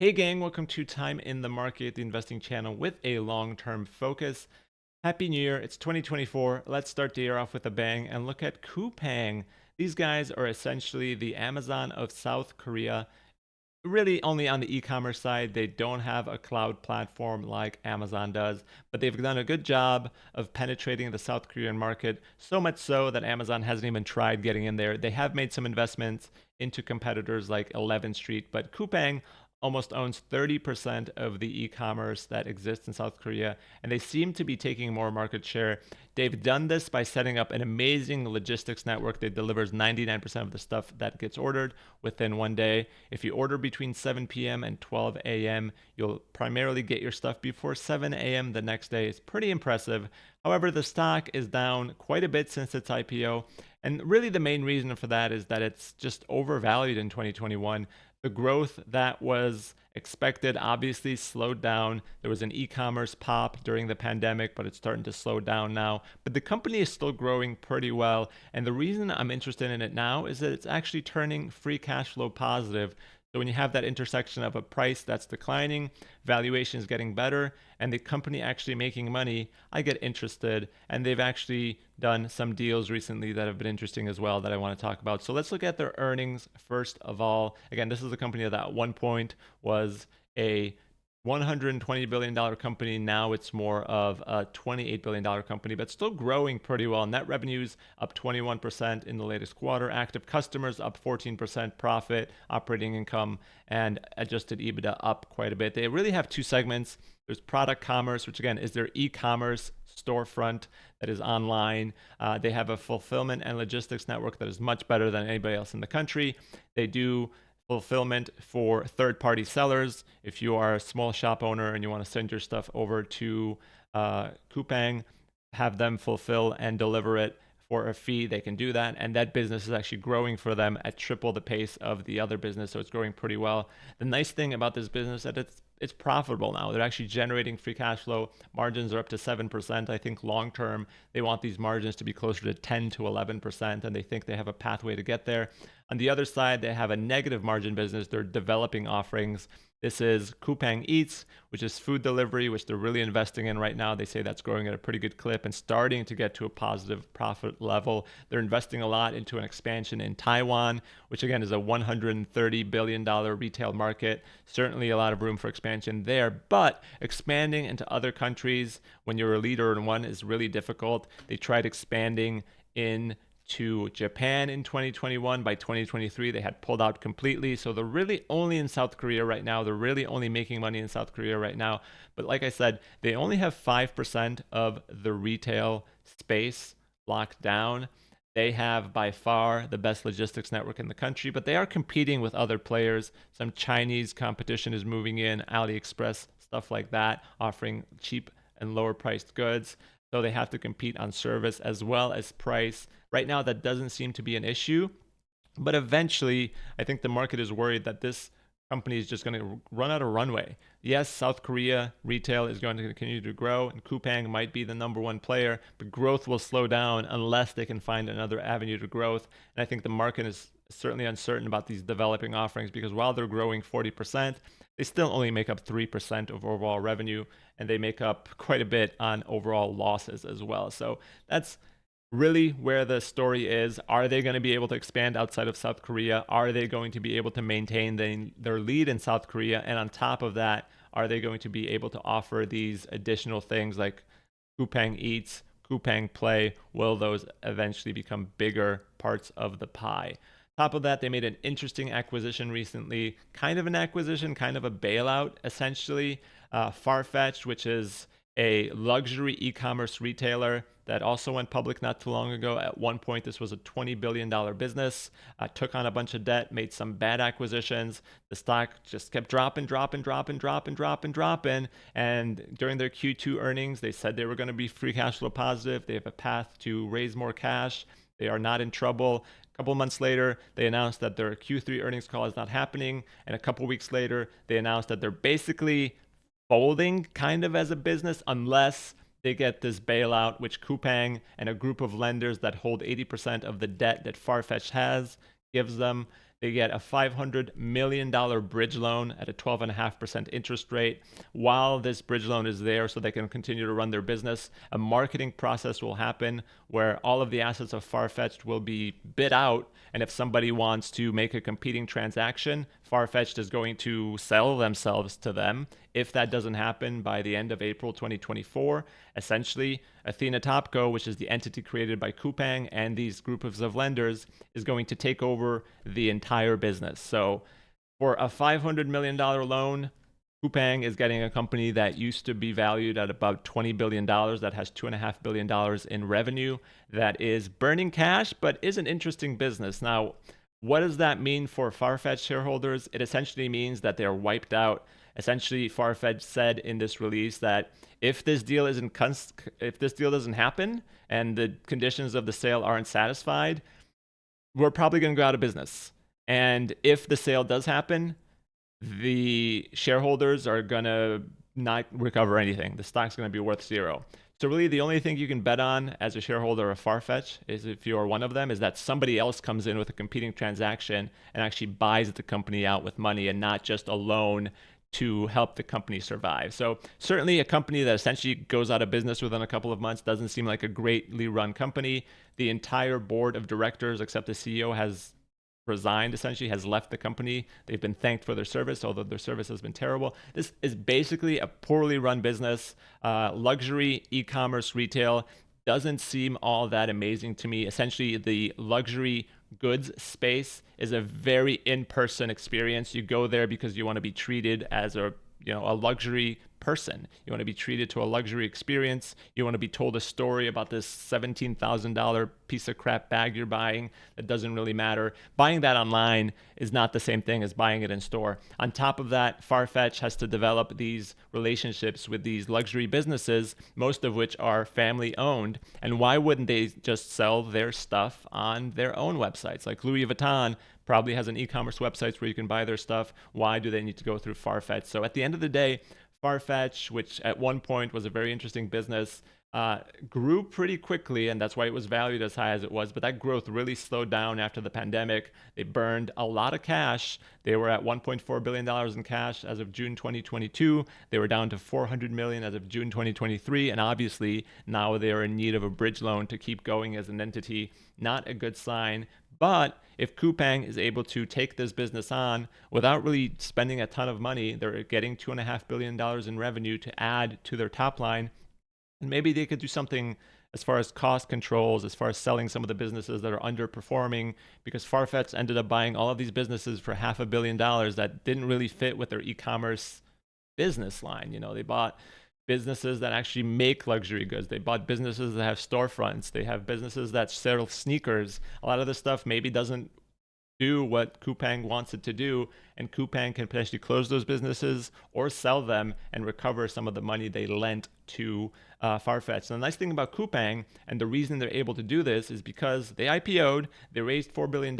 Hey gang, welcome to Time in the Market, the investing channel with a long-term focus. Happy New Year, it's 2024. Let's start the year off with a bang and look at Coupang. These guys are essentially the Amazon of South Korea. Really only on the e-commerce side. They don't have a cloud platform like Amazon does, but they've done a good job of penetrating the South Korean market, so much so that Amazon hasn't even tried getting in there. They have made some investments into competitors like 11th Street, but Coupang almost owns 30% of the e-commerce that exists in South Korea, and they seem to be taking more market share. They've done this by setting up an amazing logistics network that delivers 99% of the stuff that gets ordered within one day. If you order between 7 p.m. and 12 a.m., you'll primarily get your stuff before 7 a.m. the next day. It's pretty impressive. However, the stock is down quite a bit since its IPO. And really, the main reason for that is that it's just overvalued in 2021. The growth that was expected obviously slowed down. There was an e-commerce pop during the pandemic, but it's starting to slow down now. But the company is still growing pretty well. And the reason I'm interested in it now is that it's actually turning free cash flow positive. So when you have that intersection of a price that's declining, valuation is getting better, and the company actually making money, I get interested. And they've actually done some deals recently that have been interesting as well that I want to talk about. So let's look at their earnings first of all. Again, this is a company that at one point was a $120 billion company. Now it's more of a $28 billion company, but still growing pretty well. Net revenues up 21% in the latest quarter. Active customers up 14%. Profit, operating income, and adjusted EBITDA up quite a bit. They really have two segments. There's product commerce, which again is their e-commerce storefront that is online. They have a fulfillment and logistics network that is much better than anybody else in the country. They do fulfillment for third-party sellers. If you are a small shop owner and you want to send your stuff over to Coupang, have them fulfill and deliver it for a fee, they can do that. And that business is actually growing for them at triple the pace of the other business. So it's growing pretty well. The nice thing about this business is that it's profitable now. They're actually generating free cash flow. Margins are up to 7%. I think long term, they want these margins to be closer to 10 to 11%, and they think they have a pathway to get there. On the other side, they have a negative margin business. They're developing offerings. This is Coupang Eats, which is food delivery, which they're really investing in right now. They say that's growing at a pretty good clip and starting to get to a positive profit level. They're investing a lot into an expansion in Taiwan, which again is a $130 billion retail market. Certainly a lot of room for expansion there, but expanding into other countries when you're a leader in one is really difficult. They tried expanding in to Japan in 2021. By 2023, they had pulled out completely. So they're really only in South Korea right now. They're really only making money in South Korea right now. But like I said, they only have 5% of the retail space locked down. They have by far the best logistics network in the country, but they are competing with other players. Some Chinese competition is moving in, AliExpress, stuff like that, offering cheap and lower priced goods. So they have to compete on service as well as price. Right now, that doesn't seem to be an issue. But eventually, I think the market is worried that this company is just going to run out of runway. Yes, South Korea retail is going to continue to grow, and Coupang might be the number one player, but growth will slow down unless they can find another avenue to growth. And I think the market is certainly uncertain about these developing offerings because while they're growing 40%, they still only make up 3% of overall revenue, and they make up quite a bit on overall losses as well. So that's really where the story is. Are they going to be able to expand outside of South Korea? Are they going to be able to maintain their lead in South Korea? And on top of that, are they going to be able to offer these additional things like Coupang Eats, Coupang Play? Will those eventually become bigger parts of the pie? Top of that, they made an interesting acquisition recently, kind of an acquisition, kind of a bailout, essentially. Farfetch, which is a luxury e-commerce retailer that also went public not too long ago. At one point, this was a $20 billion business, took on a bunch of debt, made some bad acquisitions. The stock just kept dropping. And during their Q2 earnings, they said they were going to be free cash flow positive. They have a path to raise more cash. They are not in trouble. A couple months later, they announced that their Q3 earnings call is not happening. And a couple weeks later, they announced that they're basically folding kind of as a business unless they get this bailout, which Coupang and a group of lenders that hold 80% of the debt that Farfetch has gives them. They get a $500 million bridge loan at a 12.5% interest rate. While this bridge loan is there so they can continue to run their business, a marketing process will happen where all of the assets of Farfetch will be bid out. And if somebody wants to make a competing transaction, Farfetch is going to sell themselves to them. If that doesn't happen by the end of April 2024, essentially, Athena Topco, which is the entity created by Coupang and these groups of lenders, is going to take over the entire business. So for a $500 million loan, Coupang is getting a company that used to be valued at about $20 billion, that has $2.5 billion in revenue, that is burning cash, but is an interesting business. Now, what does that mean for Farfetch shareholders? It essentially means that they're wiped out. Essentially, Farfetch said in this release that if this deal doesn't happen and the conditions of the sale aren't satisfied, we're probably going to go out of business. And if the sale does happen, the shareholders are going to not recover anything. The stock's going to be worth zero. So really the only thing you can bet on as a shareholder of Farfetch is, if you are one of them, is that somebody else comes in with a competing transaction and actually buys the company out with money and not just a loan to help the company survive. So certainly a company that essentially goes out of business within a couple of months doesn't seem like a greatly run company. The entire board of directors, except the CEO, has resigned, essentially has left the company. They've been thanked for their service, although their service has been terrible. This is basically a poorly run business. Luxury e-commerce retail doesn't seem all that amazing to me. Essentially, the luxury goods space is a very in-person experience. You go there because you want to be treated as a luxury person. You want to be treated to a luxury experience. You want to be told a story about this $17,000 piece of crap bag you're buying that doesn't really matter. Buying that online is not the same thing as buying it in store. On top of that, Farfetch has to develop these relationships with these luxury businesses, most of which are family owned. And why wouldn't they just sell their stuff on their own websites? Like Louis Vuitton probably has an e-commerce website where you can buy their stuff. Why do they need to go through Farfetch? So at the end of the day, Farfetch, which at one point was a very interesting business, grew pretty quickly, and that's why it was valued as high as it was. But that growth really slowed down after the pandemic. They burned a lot of cash. They were at $1.4 billion in cash as of June 2022. They were down to $400 million as of June 2023. And obviously, now they are in need of a bridge loan to keep going as an entity. Not a good sign. But if Coupang is able to take this business on without really spending a ton of money, they're getting $2.5 billion in revenue to add to their top line. And maybe they could do something as far as cost controls, as far as selling some of the businesses that are underperforming, because Farfetch ended up buying all of these businesses for $500 million that didn't really fit with their e-commerce business line. They bought businesses that actually make luxury goods. They bought businesses that have storefronts. They have businesses that sell sneakers. A lot of this stuff maybe doesn't do what Coupang wants it to do, and Coupang can potentially close those businesses or sell them and recover some of the money they lent to Farfetch. So the nice thing about Coupang, and the reason they're able to do this, is because they IPO'd, they raised $4 billion.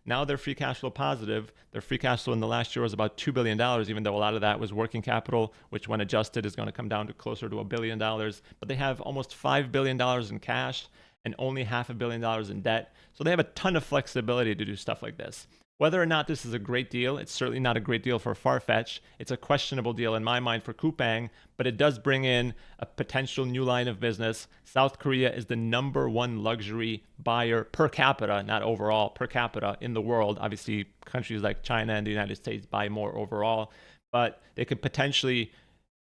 Now they're free cash flow positive. Their free cash flow in the last year was about $2 billion, even though a lot of that was working capital, which when adjusted is going to come down to closer to $1 billion. But they have almost $5 billion in cash and only $500 million in debt. So they have a ton of flexibility to do stuff like this. Whether or not this is a great deal, it's certainly not a great deal for Farfetch. It's a questionable deal in my mind for Coupang, but it does bring in a potential new line of business. South Korea is the #1 luxury buyer per capita, not overall, per capita in the world. Obviously, countries like China and the United States buy more overall, but they could potentially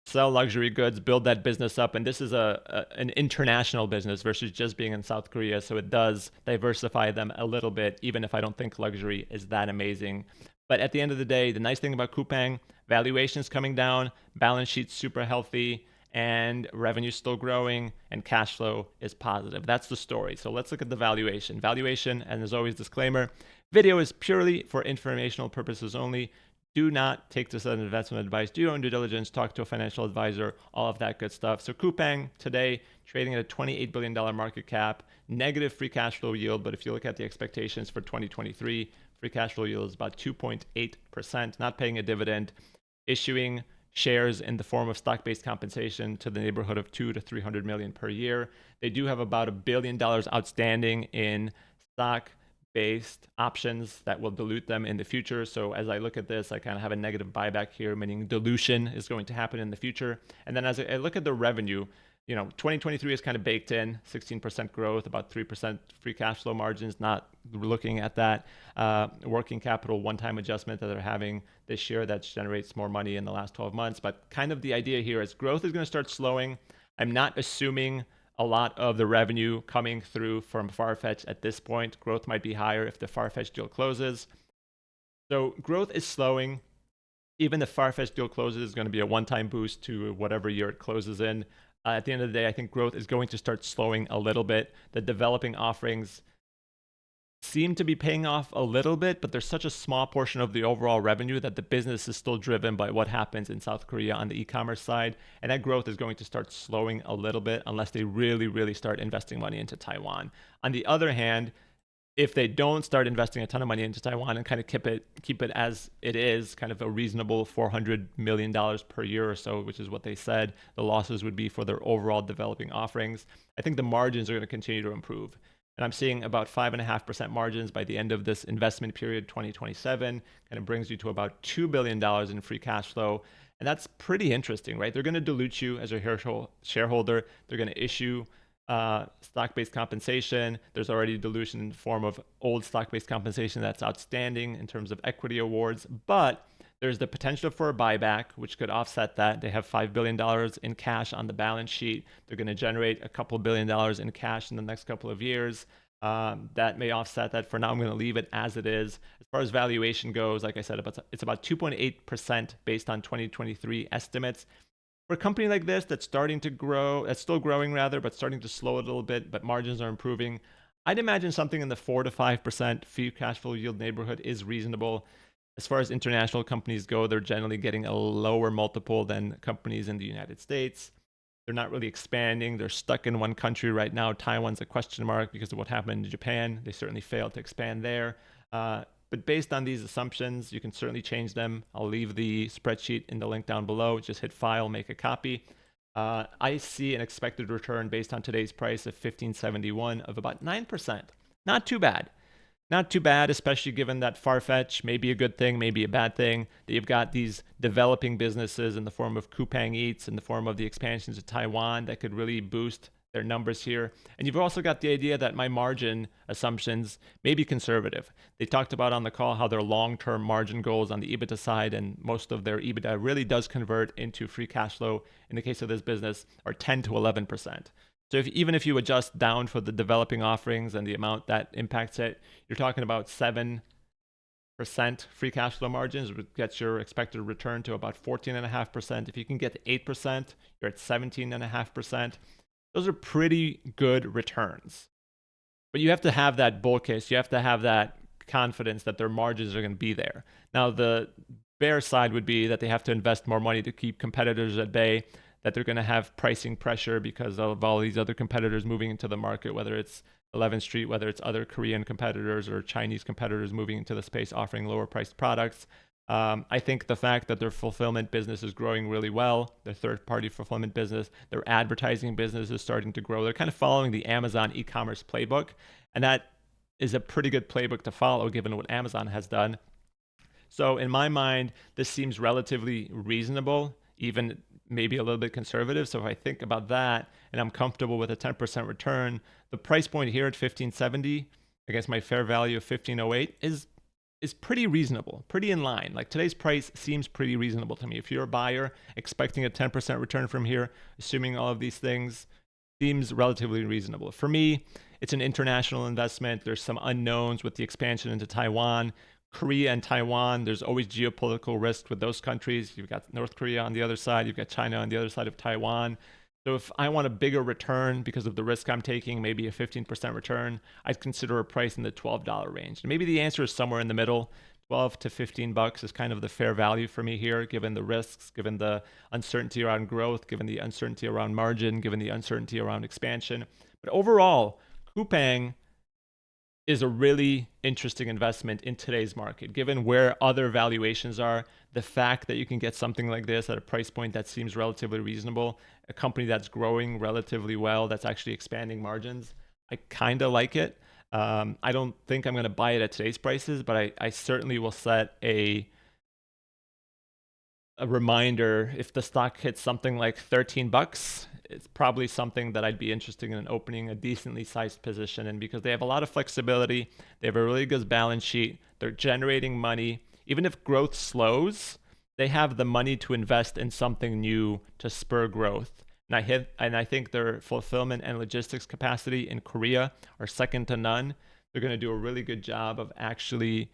sell luxury goods, build that business up. And this is an international business versus just being in South Korea. So it does diversify them a little bit, even if I don't think luxury is that amazing. But at the end of the day, the nice thing about Coupang, valuation's coming down, balance sheet's super healthy, and revenue's still growing, and cash flow is positive. That's the story. So let's look at the valuation. Valuation, and as always, disclaimer, video is purely for informational purposes only. Do not take this as investment advice. Do your own due diligence. Talk to a financial advisor, all of that good stuff. So Coupang today trading at a $28 billion market cap, negative free cash flow yield. But if you look at the expectations for 2023, free cash flow yield is about 2.8%, not paying a dividend, issuing shares in the form of stock-based compensation to the neighborhood of $200 to $300 million per year. They do have about $1 billion outstanding in stock based options that will dilute them in the future. So as I look at this, I kind of have a negative buyback here, meaning dilution is going to happen in the future. And then as I look at the revenue, 2023 is kind of baked in, 16% growth, about 3% free cash flow margins, not looking at that working capital one-time adjustment that they're having this year that generates more money in the last 12 months. But kind of the idea here is growth is going to start slowing. I'm not assuming a lot of the revenue coming through from Farfetch at this point. Growth might be higher if the Farfetch deal closes. So growth is slowing. Even if Farfetch deal closes, it's going to be a one-time boost to whatever year it closes in. At the end of the day, I think growth is going to start slowing a little bit. The developing offerings seem to be paying off a little bit, but there's such a small portion of the overall revenue that the business is still driven by what happens in South Korea on the e-commerce side. And that growth is going to start slowing a little bit unless they really, really start investing money into Taiwan. On the other hand, if they don't start investing a ton of money into Taiwan and kind of keep it as it is, kind of a reasonable $400 million per year or so, which is what they said the losses would be for their overall developing offerings, I think the margins are going to continue to improve. And I'm seeing about 5.5% margins by the end of this investment period, 2027, kind of brings you to about $2 billion in free cash flow. And that's pretty interesting, right? They're going to dilute you as a shareholder. They're going to issue stock-based compensation. There's already dilution in the form of old stock-based compensation that's outstanding in terms of equity awards, but there's the potential for a buyback, which could offset that. They have $5 billion in cash on the balance sheet. They're going to generate a couple $1 billion in cash in the next couple of years. That may offset that. For now, I'm going to leave it as it is. As far as valuation goes, like I said, it's about 2.8% based on 2023 estimates. For a company like this that's starting to grow, that's still growing rather, but starting to slow a little bit, but margins are improving, I'd imagine something in the 4 to 5% free cash flow yield neighborhood is reasonable. As far as international companies go, they're generally getting a lower multiple than companies in the United States. They're not really expanding. They're stuck in one country right now. Taiwan's a question mark because of what happened in Japan. They certainly failed to expand there. But based on these assumptions, you can certainly change them. I'll leave the spreadsheet in the link down below. Just hit File, make a copy. I see an expected return based on today's price of 1571 of about 9%. Not too bad. Not too bad, especially given that Farfetch may be a good thing, maybe a bad thing. That you've got these developing businesses in the form of Coupang Eats, in the form of the expansions to Taiwan that could really boost their numbers here. And you've also got the idea that my margin assumptions may be conservative. They talked about on the call how their long-term margin goals on the EBITDA side, and most of their EBITDA really does convert into free cash flow in the case of this business, are 10 to 11%. So even if you adjust down for the developing offerings and the amount that impacts it, you're talking about 7% free cash flow margins, which gets your expected return to about 14.5%. If you can get to 8%, you're at 17.5%. Those are pretty good returns. But you have to have that bull case. You have to have that confidence that their margins are going to be there. Now, the bear side would be that they have to invest more money to keep competitors at bay, that they're going to have pricing pressure because of all these other competitors moving into the market, whether it's 11th Street, whether it's other Korean competitors or Chinese competitors moving into the space offering lower priced products. I think the fact that their fulfillment business is growing really well, their third-party fulfillment business, their advertising business is starting to grow. They're kind of following the Amazon e-commerce playbook, and that is a pretty good playbook to follow given what Amazon has done. So in my mind, this seems relatively reasonable, even maybe a little bit conservative. So if I think about that and I'm comfortable with a 10% return, the price point here at 1570 against my fair value of 1508 is pretty reasonable, pretty in line. Like today's price seems pretty reasonable to me. If you're a buyer expecting a 10% return from here, assuming all of these things, seems relatively reasonable. For me, it's an international investment. There's some unknowns with the expansion into Taiwan. Korea and Taiwan, there's always geopolitical risk with those countries. You've got North Korea on the other side. You've got China on the other side of Taiwan. So if I want a bigger return because of the risk I'm taking, maybe a 15% return, I'd consider a price in the $12 range. And maybe the answer is somewhere in the middle. 12 to 15 bucks is kind of the fair value for me here, given the risks, given the uncertainty around growth, given the uncertainty around margin, given the uncertainty around expansion. But overall, Coupang is a really interesting investment in today's market, given where other valuations are. The fact that you can get something like this at a price point that seems relatively reasonable, a company that's growing relatively well, that's actually expanding margins, I kind of like it. I don't think I'm going to buy it at today's prices, but I certainly will set a reminder if the stock hits something like 13 bucks. It's probably something that I'd be interested in opening a decently sized position in, because they have a lot of flexibility. They have a really good balance sheet. They're generating money. Even if growth slows, they have the money to invest in something new to spur growth. And I think their fulfillment and logistics capacity in Korea are second to none. They're going to do a really good job of actually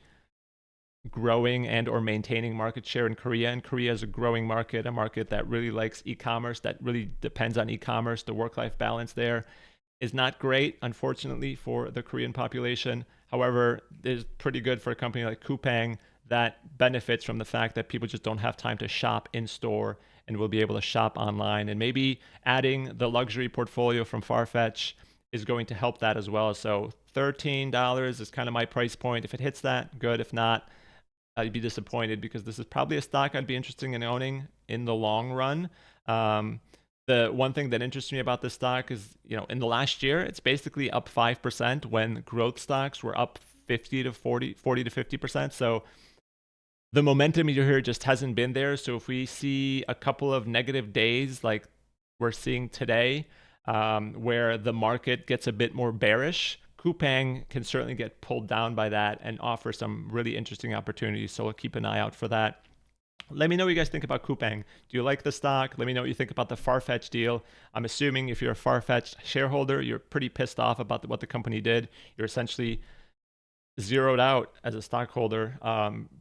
growing and or maintaining market share in Korea. And Korea is a growing market, a market that really likes e-commerce, that really depends on e-commerce. The work-life balance there is not great, unfortunately, for the Korean population. However, it is pretty good for a company like Coupang that benefits from the fact that people just don't have time to shop in store and will be able to shop online. And maybe adding the luxury portfolio from Farfetch is going to help that as well. So $13 is kind of my price point. If it hits that, good. If not, I'd be disappointed, because this is probably a stock I'd be interested in owning in the long run. The one thing that interests me about this stock is, in the last year, it's basically up 5% when growth stocks were up 50 to 40 to 50%. So the momentum here just hasn't been there. So if we see a couple of negative days like we're seeing today, where the market gets a bit more bearish, Coupang can certainly get pulled down by that and offer some really interesting opportunities. So we'll keep an eye out for that. Let me know what you guys think about Coupang. Do you like the stock? Let me know what you think about the Farfetch deal. I'm assuming if you're a Farfetch shareholder, you're pretty pissed off about what the company did. You're essentially zeroed out as a stockholder,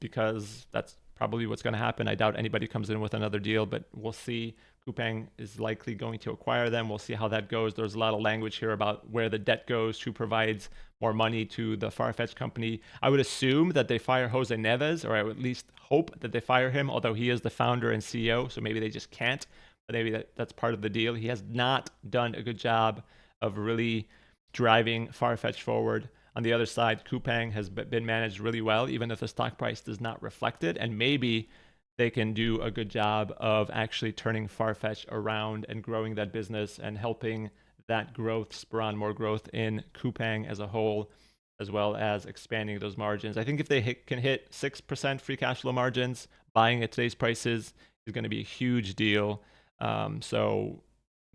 because that's probably what's going to happen. I doubt anybody comes in with another deal, but we'll see. Coupang is likely going to acquire them. We'll see how that goes. There's a lot of language here about where the debt goes, who provides more money to the Farfetch company. I would assume that they fire Jose Neves, or I would at least hope that they fire him, although he is the founder and CEO, so maybe they just can't. But maybe that's part of the deal. He has not done a good job of really driving Farfetch forward. On the other side, Coupang has been managed really well, even if the stock price does not reflect it. And maybe they can do a good job of actually turning Farfetch around and growing that business and helping that growth spur on more growth in Coupang as a whole, as well as expanding those margins. I think if they can hit 6% free cash flow margins, buying at today's prices is going to be a huge deal. So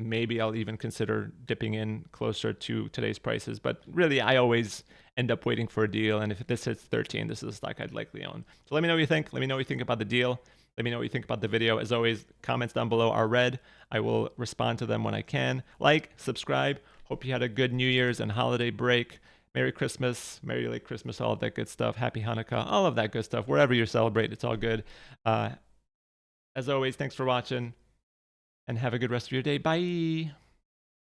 maybe I'll even consider dipping in closer to today's prices. But really, I always end up waiting for a deal. And if this hits 13, this is a stock I'd likely own. So let me know what you think. Let me know what you think about the deal. Let me know what you think about the video. As always, comments down below are read. I will respond to them when I can. Like, subscribe. Hope you had a good New Year's and holiday break. Merry Christmas, Merry Late Christmas, all of that good stuff. Happy Hanukkah, all of that good stuff. Wherever you celebrate, it's all good. As always, thanks for watching, and have a good rest of your day. Bye.